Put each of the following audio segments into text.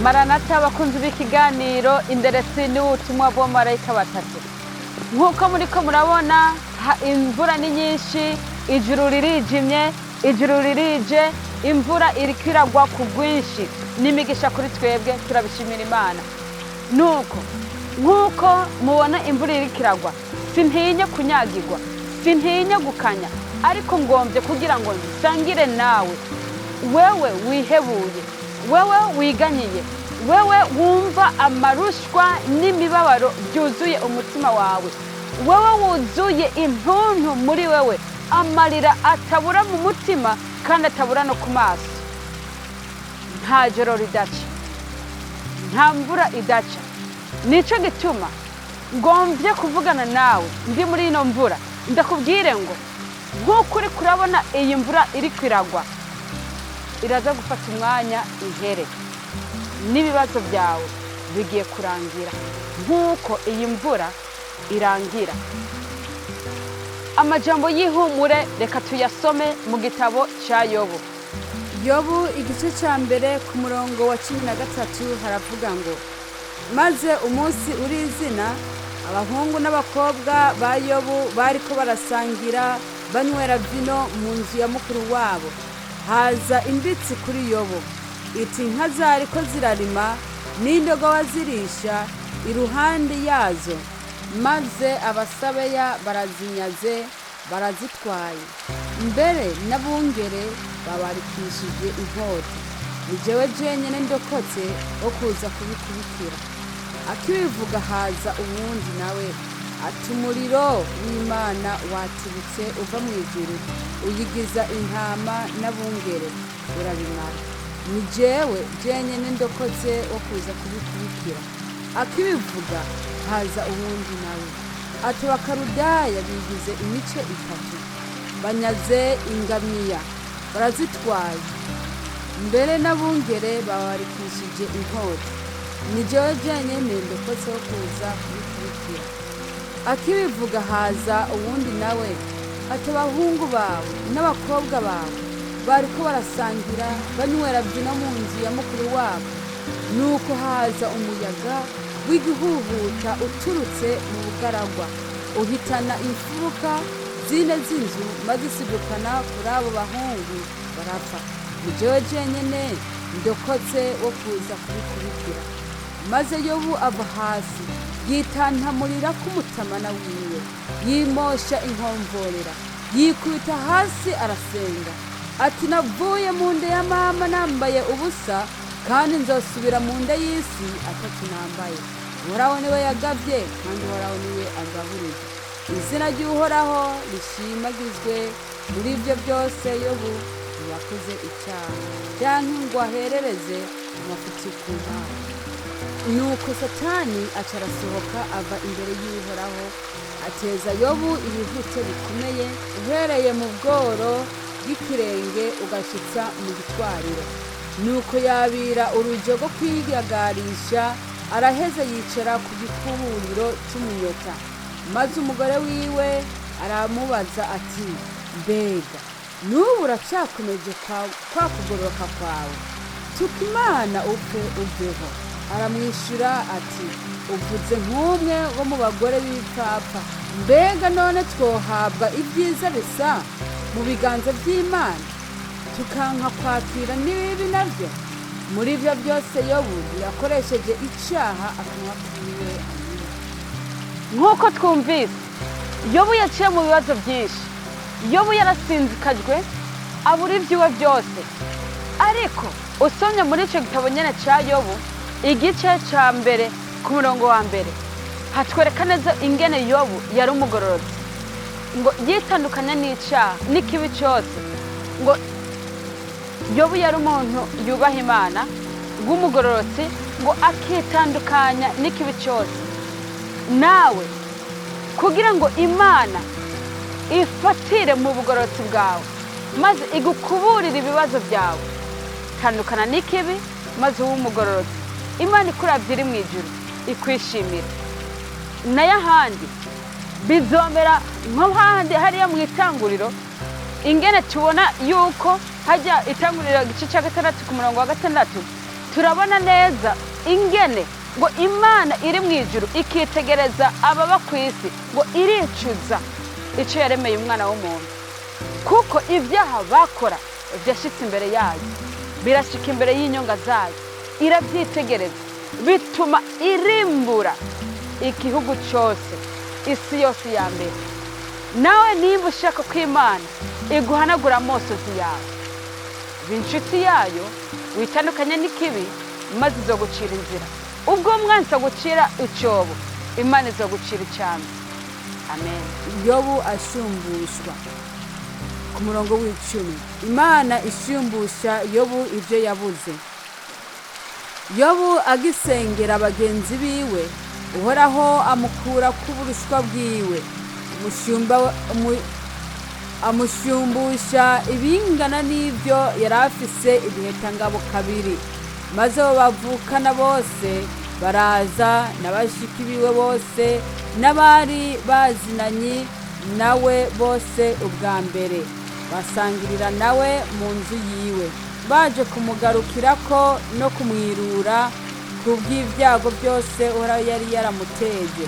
Maranatha abakunzi b'ikiganiro inderesi n'ubutumwa bw'abamarayika batatu. Nk'uko muriko murabona imvura ni nyinshi, ijuru ririjimye, ijuru ririje, imvura iriko iragwa ku bwinshi. N'imigisha kuri twebwe turabishimira Imana. Nk'uko mubona imvura iriko iragwa, sintinye kunyagirwa, sintinye gukanya, ariko ngombye kugira ngo nsangire nawe. Wewe wihebuye, wewe wiganyiye, wewe wumva amarushwa n'imibabaro byuzuye umutima wawe, wewe wuzuye intuntu muri wewe, amarira atabura mu mutima kandi atabura no ku maso. Nta joro ridaca, nta mvura idaca. Nico gituma ngombye kuvugana nawe ndi muri ino mvura, ndakubwire ngo nk'uko uri kurabona iyi mvura iri kwiragwa, iraza gufata umwanya ihere, n'ibibazo byawe bigiye kurangira nk'uko iyi mvura irangira. Amajambo y'ihumure reka tuyasome mu gitabo cya Yobu. Yobu igice cya mbere ku murongo wa 13 haravuga ngo, maze umunsi urizina abahungu n'abakobwa ba Yobu bariko barasangira banywera vino mu nzu ya mukuru wabo. Haza imbitsi kuri Yobu iti inka zariko zirarima n'indogoba zirisha iruhande yazo, maze abasabeya barazinyaze barazitwaye, mbere n'abungere babarikishije inkota. Ni jewe jenyene ndokotse wo kuza kubikubikira. Akibivuga haza uwundi nawe ati umuriro w'Imana watibutse uva mu ijuru uyigiza intama n'abungere urabimara. Ni jewe jenyene ndokotse wo kuza kubikubikira. Akibivuga haza uwundi nawe ati abakarudaya bigize imice itatu, banyaze ingamiya barazitwaye, mbere n'abungere babarikishije inkota. Ni jewe jenyene ndokotse wo kuza kubikubikira. Akibivuga haza uwundi nawe ati abahungu bawe n'abakobwa bawe bariko barasangira banywera vino mu nzu ya mukuru wabo. Nuko haza umuyaga w'igihuhuta uturutse mu bugaragwa, uhitana imfuruka zine z'inzu, maze isigukana kuri abo bahungu barapfa. Ni jewe jenyene ndokotse wo kuza kubikubikira. Maze Yobu ava hasi yitantamurira k'umutamana wiwe, yimosha inkomvorera, yikubita hasi arasenga ati navuye mu nda ya mama nambaye ubusa, kandi nzosubira mu nda y'isi atatu nambaye. Uhoraho niwe yagavye kandi Uhoraho niwe agaburije. Izina ry'Uhoraho rishimagizwe muri ibyo byose. Yobu yakoze icyaha canke ngo aherereze amafuti ku ntara. Nuko Satani aca arasohoka ava imbere y'Uhoraho, ateza Yobu ibihute bikomeye, uhereye mu bworo bw'ikirenge ugashitsa mu gitwariro. Nuko yabira urujo rwo kwiyagarisha, araheze yicara ku gikuburiro cy'umunyota. Maze umugore wiwe aramubaza ati, mbega n'ubu uracyakomeje kwa kugororoka kwawe? Tuka Imana upfe uveho. Aramwishura ati, uvuze nk'umwe wo mu bagore b'ibipfapfa. Mbega none twohabwa ibyiza bisa mu biganza by'Imana, tukanka kwakira n'ibibi navyo? Muri ibyo byose Yobu yakoresheje icyaha akanwa kiwe. Nk'uko twumvise, Yobu yaciye mu bibazo byinshi. Yobu yarasinzikajwe, abura ibyiwe byose. Ariko usomye muri icyo gitabo nyene cya Yobu igice cya mbere ku murongo wa mbere, hatwereka neza ingene Yobu yari umugororotsi, ngo yitandukanya n'icyaha n'ikibi cyose. Ngo Yobu yari umuntu yubaha Imana bw'umugororotsi, ngo akitandukanya n'ikibi cyose. Nawe kugira ngo Imana ifatire mu bugororotsi bwawe maze igukuburire ibibazo byawe, tandukana n'ikibi maze ube umugororotsi. Imana ikuravye iri mu ijuru ikwishimira. Nayo ahandi bizomera nko handi hariya mu itanguriro, ingene tubona yuko hajya itangurira igice cya 6 ku murongo wa 6 turabona neza ingene ngo imana iri mu ijuru ikitegereza ababa ku isi ngo iricuza icyo yaremeye umwana w'umuntu, kuko ibyaha bakora byashyitse imbere yayo, birashyika imbere y'inyonga zayo, irabyitegereza, bituma irimbura igihugu cyose, isi yose ya mbere. Nawe niba ushaka ko imana iguhanagura amosozi yawe, b'inshuti yayo witandukanye n'ikibi, maze izogucira inzira. Ubwo umwanzi agucira icyobo, imana izogucira icyambu. Amen. Yobu ashumbushwa ku murongo w'icumi. Imana ishumbusha Yobu ibyo yabuze. Yobu agisengera bagenzi biwe, uhoraho amukura ku burushwa bwiwe, amushumbusha ibingana n'ibyo yari afise ibihekangabo kabiri. Maze abo bavukana bose baraza, n'abashiki biwe bose n'abari bazinanye nawe bose ubwa mbere, basangirira nawe mu nzu yiwe, baje kumugarukirako no kumwirura ku bw'ibyago byose uhoraho yari yaramuteje.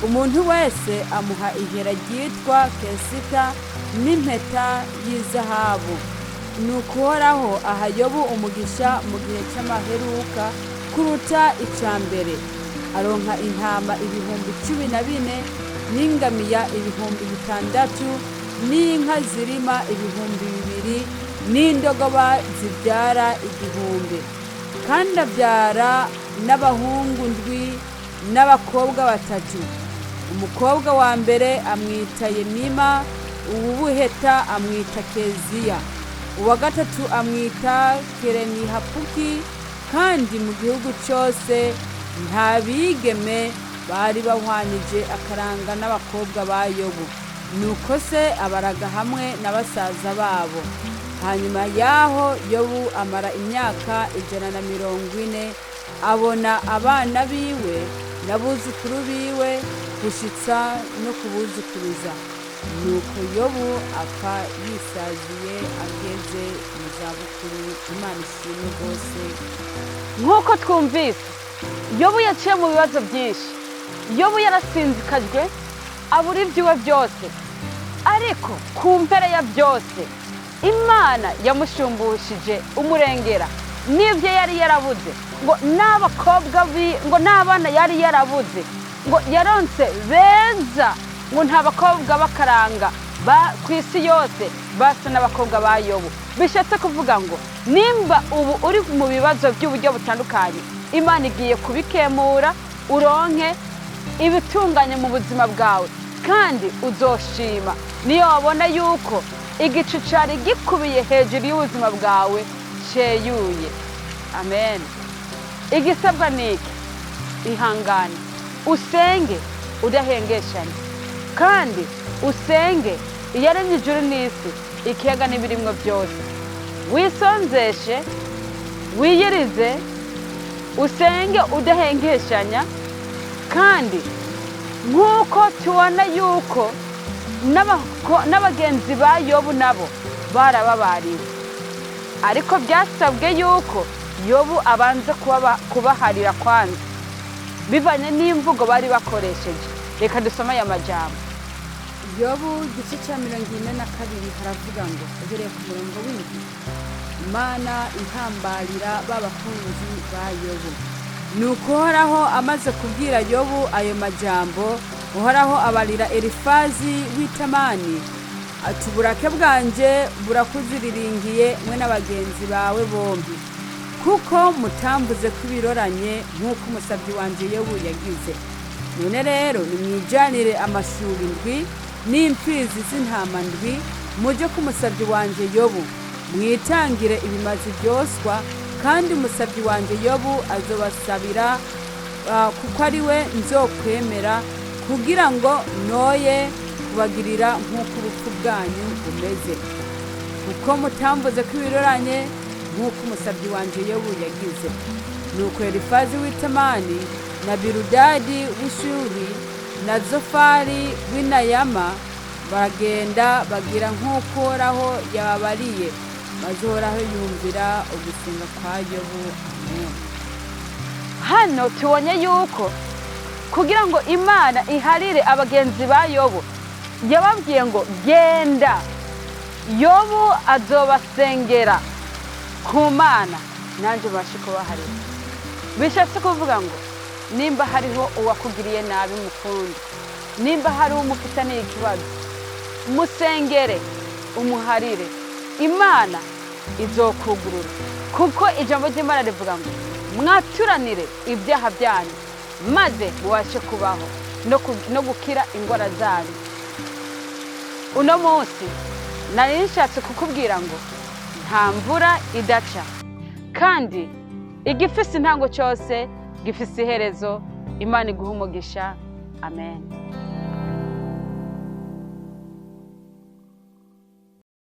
Umuntu wese amuha ihera ryitwa kesita n'impeta y'izahabu. Nuko uhoraho aha Yobu umugisha mu gihe cy'amaheruka kuruta icya mbere. Aronka intama 14,000 n'ingamiya 6,000 n'inka zirima 2,000 n'indogoba zibyara 1,000, kandi abyara n'abahungu 7 n'abakobwa 3. Umukobwa wa mbere amwita Yemima, uwubuheta amwita Keziya, uwa gatatu amwita Kerenihapuki. Kandi mu gihugu cyose nta bigeme bari bahwanije akaranga n'abakobwa ba Yobu. Nuko se abaraga hamwe na basaza babo. Hanyuma yaho Yobu amara imyaka 140, abona abana biwe n'abuzukuru biwe gushitsa no kubuzukuruza. Nuko Yobu apfa yisaziye ageze mu zabukuru. Imana ishimwe rwose. Nk'uko twumvise, Yobu yaciye mu bibazo byinshi. Yobu yarasinzikajwe, abura ibyiwe byose, ariko ku mpera ya byose Imana yamushumbushije umurengera n'ibyo yari yarabuze, ngo n'abakobwa ngo n'abana yari yarabuze, ngo yaronse beza, ngo nta bakobwa bakaranga ku isi yose basa n'abakobwa ba Yobu. Bishatse kuvuga ngo nimba ubu uri mu bibazo by'uburyo butandukanye, Imana igiye kubikemura, uronke ibitunganye mu buzima bwawe, kandi uzoshima niyo wabona yuko igicu cari gikubiye hejuru y'ubuzima bwawe cyeyuye. Amen. Igisabwa niki? Ihangane, usenge udahengeshanya, kandi usenge iyaremye ijuru n'isi, ikiyaga n'ibirimwo byose. Wisonzeshe, wiyirize, usenge udahengeshanya. Kandi nk'uko tubona yuko n'abagenzi ba Yobu nabo barababariwe, ariko byasabwe yuko Yobu abanza kubaharira kwanza bivanye n'imvugo bari bakoresheje. Reka dusome aya majambo. Yobu igice cya 42 haravuga ngo, uhereye ku murongo w'indwi, Imana ihambarira b'abakunzi ba Yobu. Nuko uhoraho amaze kubwira Yobu ayo majambo, uhoraho abarira Elifazi w'i Temani ati, uburake bwanje burakuziriringiye mwe n'abagenzi bawe bombi, kuko mutambuze kubiroranye nk'uko umusabyi wanje Yobu yagize. None rero nimwijanire amashuri 7 n'imfizi z'intama 7, muje ku musabyi wanje Yobu, mwitangire ibimazi byoswa, kandi umusabyi wanje Yobu azobasabira, kuko ari we nzokwemera, kugira ngo noye kubagirira nk'uko urupfu bwanyu bumeze, kuko mutambuze kubiroranye nk'uko umusabyi wanje Yobu yagize. Nuko Elifazi w'i Temani na Biludadi w'Ishuri na Zofari w'i Nayama baragenda bagira nk'uko uhoraho yababariye, maze uhoraho yumvira ugusenga kwa Yobu. Amen. hano tubonye yuko kugira ngo imana iharire abagenzi ba yobu yababwiye ngo genda yobu azobasengera ku mana nanjye ubashe kubaharira. Bishatse kuvuga ngo nimba hariho uwakugiriye nabi mukunda, nimba hari umufitaniye ikibazo, musengere umuharire, imana izokugurura. Kuko ijambo ry'Imana rivuga ngo mwaturanire ibyaha byanyu maze mubashe kubaho no gukira indwara zanyu. Uno munsi nari nishatse kukubwira ngo nta mvura idaca, kandi igifise intango cyose gifise iherezo. Imana iguhe umugisha. Amen.